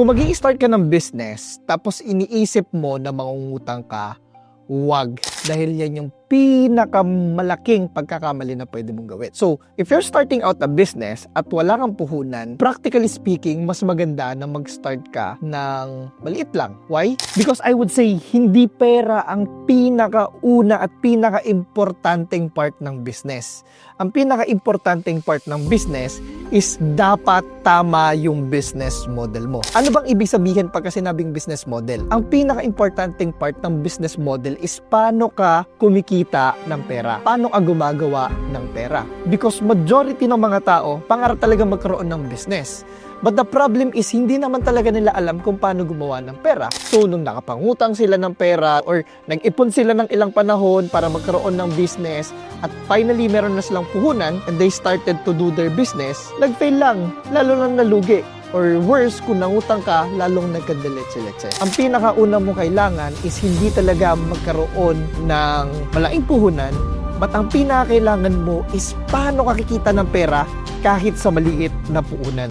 Kung mag-i-start ka ng business, tapos iniisip mo na mangungutang ka, wag. Dahil yan yung pinakamalaking pagkakamali na pwede mong gawin. So, if you're starting out a business at wala kang puhunan, practically speaking, mas maganda na mag-start ka ng maliit lang. Why? Because I would say, hindi pera ang pinakauna at pinaka-importanteng part ng business. Ang pinaka-importanteng part ng business is dapat tama yung business model mo. Ano bang ibig sabihin pagka sinabing business model? Ang pinaka-importanteng part ng business model is paano ka kumikita ng pera. Paano ka gumagawa ng pera? Because majority ng mga tao, pangarap talaga magkaroon ng business. But the problem is, hindi naman talaga nila alam kung paano gumawa ng pera. So, nung nakapangutang sila ng pera or nag-ipon sila ng ilang panahon para magkaroon ng business at finally meron na silang puhunan and they started to do their business, nag-fail lang, lalo lang nalugi. Or worse, kung nangutang ka, lalong nagkadiletse-letse. Ang pinakauna mong kailangan is hindi talaga magkaroon ng malaking puhunan, but ang pinakailangan mo is paano ka kikita ng pera kahit sa maliit na puhunan.